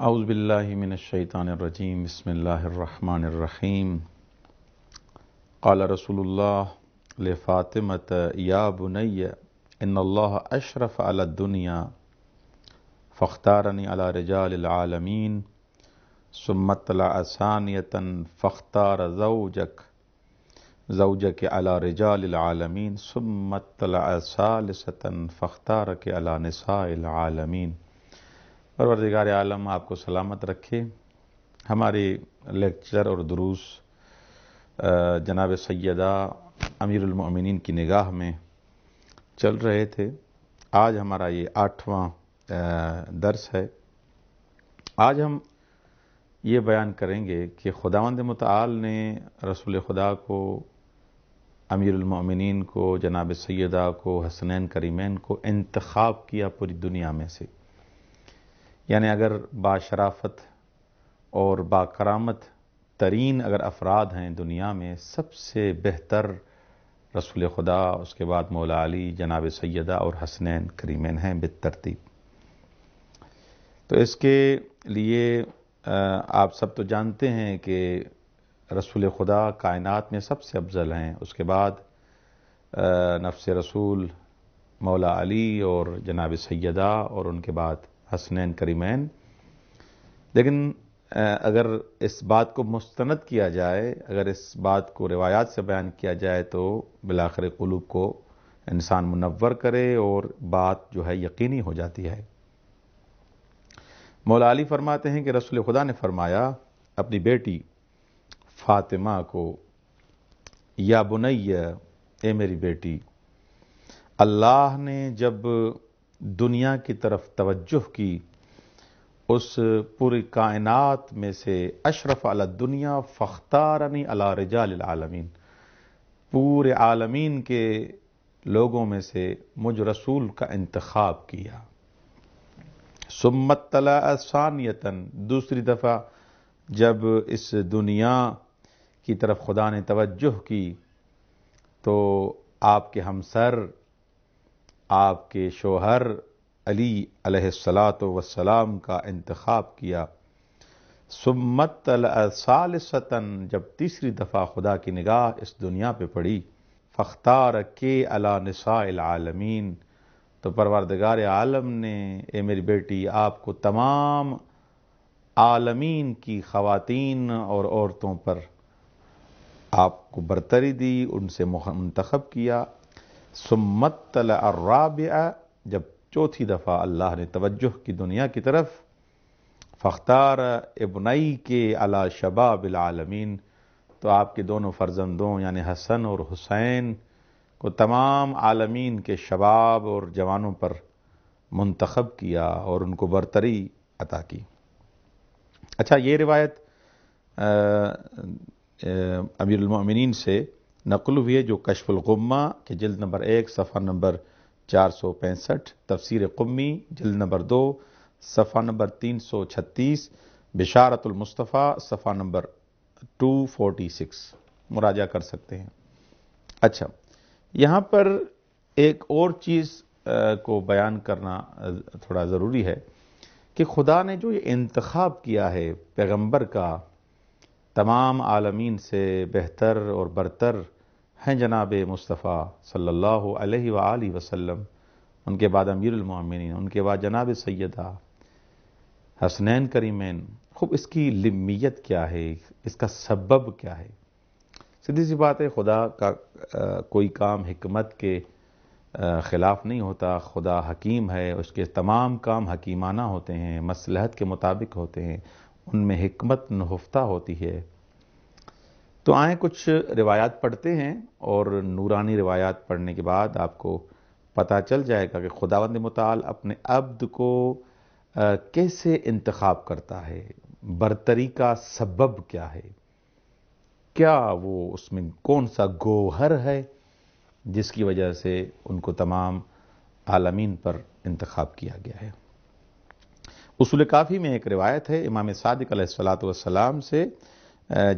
اعوذ باللہ من الشیطان الرجیم بسم اللہ الرحمن الرحیم قال رسول اللہ لفاطمۃ یا بنی ان اللہ اشرف علی الدنیا فاختارنی علی رجال العالمین ثم اطلع ثانیۃ فاختار زوجک علی رجال العالمین ثم اطلع ثالثۃ فاختارک علی نساء العالمین۔ پروردگار عالم آپ کو سلامت رکھے۔ ہمارے لیکچر اور دروس جناب سیدہ امیر المؤمنین کی نگاہ میں چل رہے تھے۔ آج ہمارا یہ 8واں درس ہے۔ آج ہم یہ بیان کریں گے کہ خداوند متعال نے رسول خدا کو، امیر المؤمنین کو، جناب سیدہ کو، حسنین کریمین کو انتخاب کیا پوری دنیا میں سے۔ یعنی اگر باشرافت اور باکرامت ترین اگر افراد ہیں دنیا میں، سب سے بہتر رسول خدا، اس کے بعد مولا علی، جناب سیدہ اور حسنین کریمین ہیں بالترتیب۔ تو اس کے لیے آپ سب تو جانتے ہیں کہ رسول خدا کائنات میں سب سے افضل ہیں، اس کے بعد نفس رسول مولا علی اور جناب سیدہ اور ان کے بعد حسنین کریمین۔ لیکن اگر اس بات کو مستند کیا جائے، اگر اس بات کو روایات سے بیان کیا جائے تو بالآخر قلوب کو انسان منور کرے اور بات جو ہے یقینی ہو جاتی ہے۔ مولا علی فرماتے ہیں کہ رسول خدا نے فرمایا اپنی بیٹی فاطمہ کو، یا بنی، اے میری بیٹی، اللہ نے جب دنیا کی طرف توجہ کی، اس پوری کائنات میں سے اشرف علی الدنیا فاختارنی علی رجال العالمین، پورے عالمین کے لوگوں میں سے مجھ رسول کا انتخاب کیا۔ ثم اطلع ثانیۃ، دوسری دفعہ جب اس دنیا کی طرف خدا نے توجہ کی تو آپ کے ہمسر، آپ کے شوہر علی علیہ الصلاۃ والسلام کا انتخاب کیا۔ ثم اطلع ثالثۃ، جب تیسری دفعہ خدا کی نگاہ اس دنیا پہ پڑی، فاختارک علی نساء العالمین، تو پروردگار عالم نے، اے میری بیٹی، آپ کو تمام عالمین کی خواتین اور عورتوں پر آپ کو برتری دی، ان سے منتخب کیا۔ ثم اطلع الرابعہ، جب چوتھی دفعہ اللہ نے توجہ کی دنیا کی طرف، فاختار ابنئی کے علی شباب العالمین، تو آپ کے دونوں فرزندوں یعنی حسن اور حسین کو تمام عالمین کے شباب اور جوانوں پر منتخب کیا اور ان کو برتری عطا کی۔ اچھا، یہ روایت امیر المؤمنین سے نقل ہوئی ہے جو کشف الغمہ کے جلد نمبر 1 صفحہ نمبر 465، تفسیر قمی جلد نمبر 2 صفحہ نمبر 336، بشارت المصطفیٰ صفحہ نمبر 246 مراجعہ کر سکتے ہیں۔ اچھا، یہاں پر ایک اور چیز کو بیان کرنا تھوڑا ضروری ہے کہ خدا نے جو یہ انتخاب کیا ہے پیغمبر کا، تمام عالمین سے بہتر اور برتر ہیں جناب مصطفیٰ صلی اللہ علیہ وآلہ وسلم، ان کے بعد امیر المؤمنین، ان کے بعد جناب سیدہ حسنین کریمین۔ خوب اس کی لمیت کیا ہے، اس کا سبب کیا ہے؟ سیدھی سی بات ہے، خدا کا کوئی کام حکمت کے خلاف نہیں ہوتا۔ خدا حکیم ہے، اس کے تمام کام حکیمانہ ہوتے ہیں، مصلحت کے مطابق ہوتے ہیں، ان میں حکمت نہفتہ ہوتی ہے۔ تو آئیں کچھ روایات پڑھتے ہیں، اور نورانی روایات پڑھنے کے بعد آپ کو پتہ چل جائے گا کہ خداوند متعال اپنے عبد کو کیسے انتخاب کرتا ہے، برتری کا سبب کیا ہے، کیا وہ اس میں کون سا گوہر ہے جس کی وجہ سے ان کو تمام عالمین پر انتخاب کیا گیا ہے۔ اصول کافی میں ایک روایت ہے امام صادق علیہ الصلاۃ والسلام سے،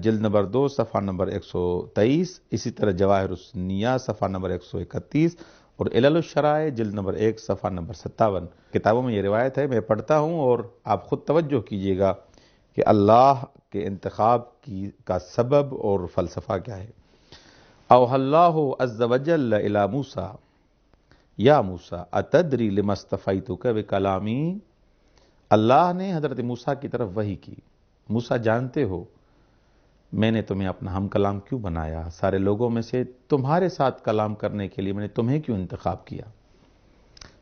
جلد نمبر 2 صفحہ نمبر 123، اسی طرح جواہر النیہ صفحہ نمبر 131 اور علل الشرائع جلد نمبر 1 صفحہ نمبر 57 کتابوں میں یہ روایت ہے، میں پڑھتا ہوں اور آپ خود توجہ کیجئے گا کہ اللہ کے انتخاب کا سبب اور فلسفہ کیا ہے۔ اوحى اللہ عز وجل الی موسیٰ یا موسیٰ اتدری لما اصطفیتک بکلامی، اللہ نے حضرت موسیٰ کی طرف وحی کی، موسیٰ جانتے ہو میں نے تمہیں اپنا ہم کلام کیوں بنایا، سارے لوگوں میں سے تمہارے ساتھ کلام کرنے کے لیے میں نے تمہیں کیوں انتخاب کیا،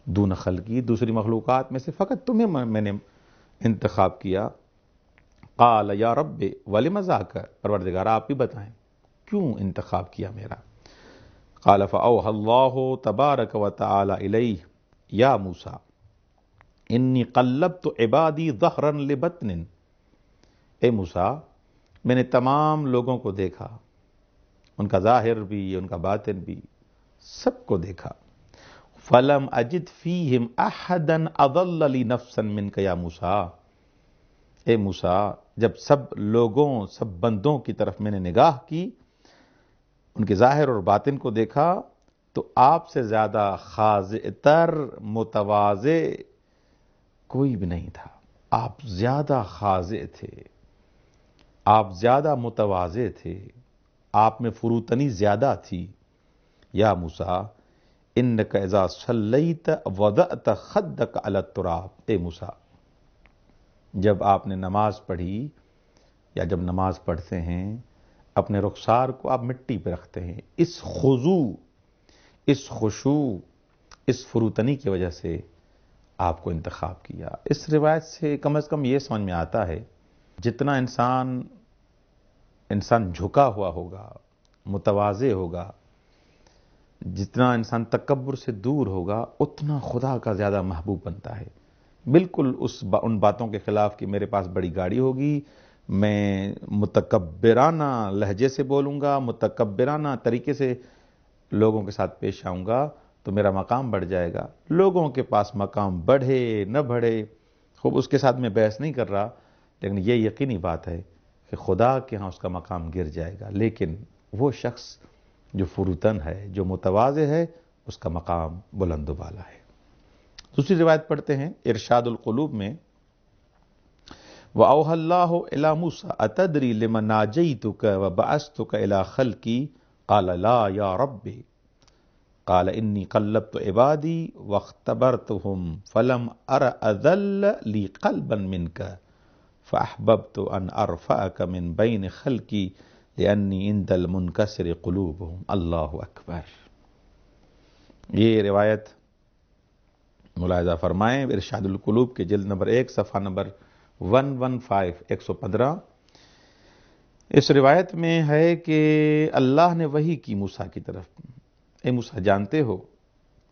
دون خلقی، دوسری مخلوقات میں سے فقط تمہیں میں نے انتخاب کیا۔ قال یا رب ولم ذاک، پروردگار آپ بھی بتائیں کیوں انتخاب کیا میرا۔ قال فاوحى اللہ تبارک وتعالی الیہ یا موسیٰ انی قلبت عبادی ظہرا لبطن، اے موسیٰ میں نے تمام لوگوں کو دیکھا، ان کا ظاہر بھی ان کا باطن بھی، سب کو دیکھا۔ فلم اجد فیہم احدا اضل لی نفسا منک یا موسیٰ، اے موسیٰ جب سب لوگوں سب بندوں کی طرف میں نے نگاہ کی، ان کے ظاہر اور باطن کو دیکھا، تو آپ سے زیادہ خاضع تر متواضع کوئی بھی نہیں تھا۔ آپ زیادہ خاضع تھے، آپ زیادہ متواضع تھے، آپ میں فروتنی زیادہ تھی۔ یا موسیٰ انک اذا صلیت وضعت خدک علی التراب، اے موسیٰ جب آپ نے نماز پڑھی یا جب نماز پڑھتے ہیں اپنے رخسار کو آپ مٹی پہ رکھتے ہیں، اس خضوع، اس خشوع، اس فروتنی کی وجہ سے آپ کو انتخاب کیا۔ اس روایت سے کم از کم یہ سمجھ میں آتا ہے جتنا انسان جھکا ہوا ہوگا، متواضع ہوگا، جتنا انسان تکبر سے دور ہوگا، اتنا خدا کا زیادہ محبوب بنتا ہے۔ بالکل ان باتوں کے خلاف کہ میرے پاس بڑی گاڑی ہوگی، میں متکبرانہ لہجے سے بولوں گا، متکبرانہ طریقے سے لوگوں کے ساتھ پیش آؤں گا تو میرا مقام بڑھ جائے گا۔ لوگوں کے پاس مقام بڑھے نہ بڑھے، خوب اس کے ساتھ میں بحث نہیں کر رہا، لیکن یہ یقینی بات ہے کہ خدا کے ہاں اس کا مقام گر جائے گا، لیکن وہ شخص جو فروتن ہے، جو متواضع ہے، اس کا مقام بلند و بالا ہے۔ دوسری روایت پڑھتے ہیں ارشاد القلوب میں، وَأَوْحَى اللَّهُ إِلَى مُوسَىٰ أَتَدْرِي لِمَ نَاجَيْتُكَ وَبَعَثْتُكَ إِلَىٰ خَلْقِي قَالَ لَا يَا رَبِّ قَالَ إِنِّي قَلَّبْتُ عِبَادِي وَاخْتَبَرْتُهُمْ فَلَمْ أَرَ أَذَلَّ لِي قَلْبًا مِنْكَ فَأَحْبَبْتُ أَنْ أَرْفَعَكَ مِنْ بَيْنِ خَلْقِي لِأَنِّي عِنْدَ الْمُنْكَسِرِ قُلُوبُهُمْ۔ اللہ اکبر۔ یہ روایت ملاحظہ فرمائیں ارشاد القلوب کے جلد نمبر 1 صفحہ نمبر 115 اس روایت میں ہے کہ اللہ نے وحی کی موسیٰ کی طرف، اے موسیٰ جانتے ہو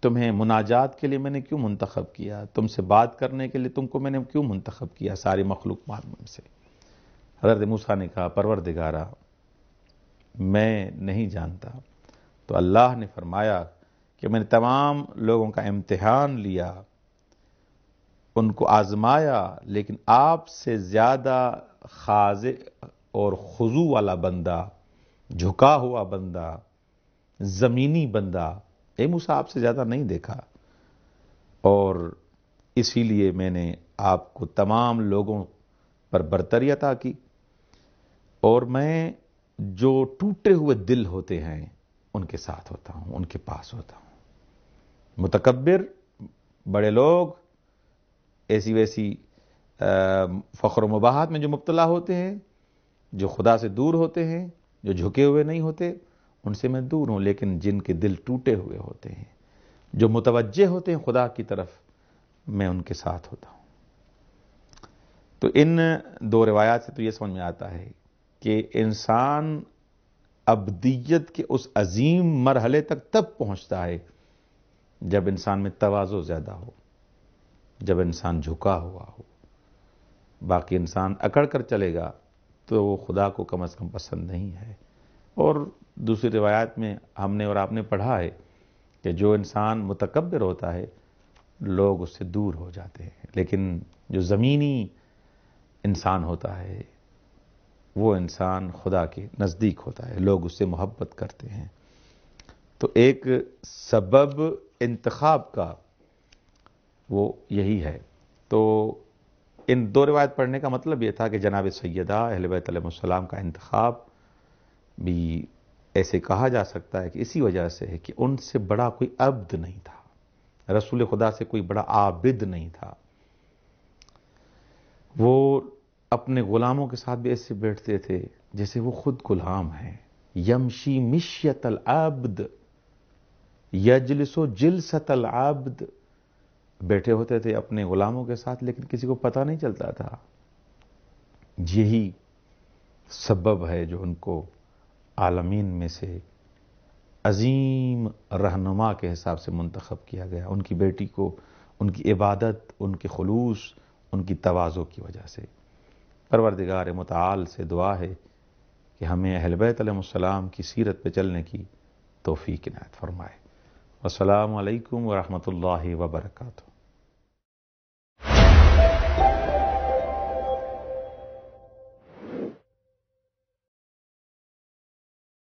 تمہیں مناجات کے لیے میں نے کیوں منتخب کیا، تم سے بات کرنے کے لیے تم کو میں نے کیوں منتخب کیا ساری مخلوقات میں سے۔ حضرت موسیٰ نے کہا پروردگارا میں نہیں جانتا، تو اللہ نے فرمایا کہ میں نے تمام لوگوں کا امتحان لیا، ان کو آزمایا، لیکن آپ سے زیادہ خاضع اور خضوع والا بندہ، جھکا ہوا بندہ، زمینی بندہ، اے موسیٰ آپ سے زیادہ نہیں دیکھا، اور اسی لیے میں نے آپ کو تمام لوگوں پر برتری عطا کی، اور میں جو ٹوٹے ہوئے دل ہوتے ہیں ان کے ساتھ ہوتا ہوں، ان کے پاس ہوتا ہوں۔ متکبر بڑے لوگ ایسی ویسی فخر و مباحات میں جو مبتلا ہوتے ہیں، جو خدا سے دور ہوتے ہیں، جو جھکے ہوئے نہیں ہوتے، ان سے میں دور ہوں، لیکن جن کے دل ٹوٹے ہوئے ہوتے ہیں، جو متوجہ ہوتے ہیں خدا کی طرف، میں ان کے ساتھ ہوتا ہوں۔ تو ان دو روایات سے تو یہ سمجھ میں آتا ہے کہ انسان ابدیت کے اس عظیم مرحلے تک تب پہنچتا ہے جب انسان میں تواضع زیادہ ہو، جب انسان جھکا ہوا ہو۔ باقی انسان اکڑ کر چلے گا تو وہ خدا کو کم از کم پسند نہیں ہے۔ اور دوسری روایات میں ہم نے اور آپ نے پڑھا ہے کہ جو انسان متکبر ہوتا ہے لوگ اس سے دور ہو جاتے ہیں، لیکن جو زمینی انسان ہوتا ہے وہ انسان خدا کے نزدیک ہوتا ہے، لوگ اس سے محبت کرتے ہیں۔ تو ایک سبب انتخاب کا وہ یہی ہے۔ تو ان دو روایت پڑھنے کا مطلب یہ تھا کہ جناب سیدہ اہل بیت علیہ السلام کا انتخاب بھی ایسے کہا جا سکتا ہے کہ اسی وجہ سے ہے کہ ان سے بڑا کوئی عبد نہیں تھا، رسول خدا سے کوئی بڑا عابد نہیں تھا۔ وہ اپنے غلاموں کے ساتھ بھی ایسے بیٹھتے تھے جیسے وہ خود غلام ہیں۔ یمشی مشیت العبد یجلس جلست العبد، بیٹھے ہوتے تھے اپنے غلاموں کے ساتھ لیکن کسی کو پتہ نہیں چلتا تھا۔ یہی سبب ہے جو ان کو عالمین میں سے عظیم رہنما کے حساب سے منتخب کیا گیا، ان کی بیٹی کو ان کی عبادت، ان کے خلوص، ان کی تواضع کی وجہ سے۔ پروردگار متعال سے دعا ہے کہ ہمیں اہل بیت علیہ السلام کی سیرت پہ چلنے کی توفیق عنایت فرمائے۔ السلام علیکم ورحمۃ اللہ وبرکاتہ۔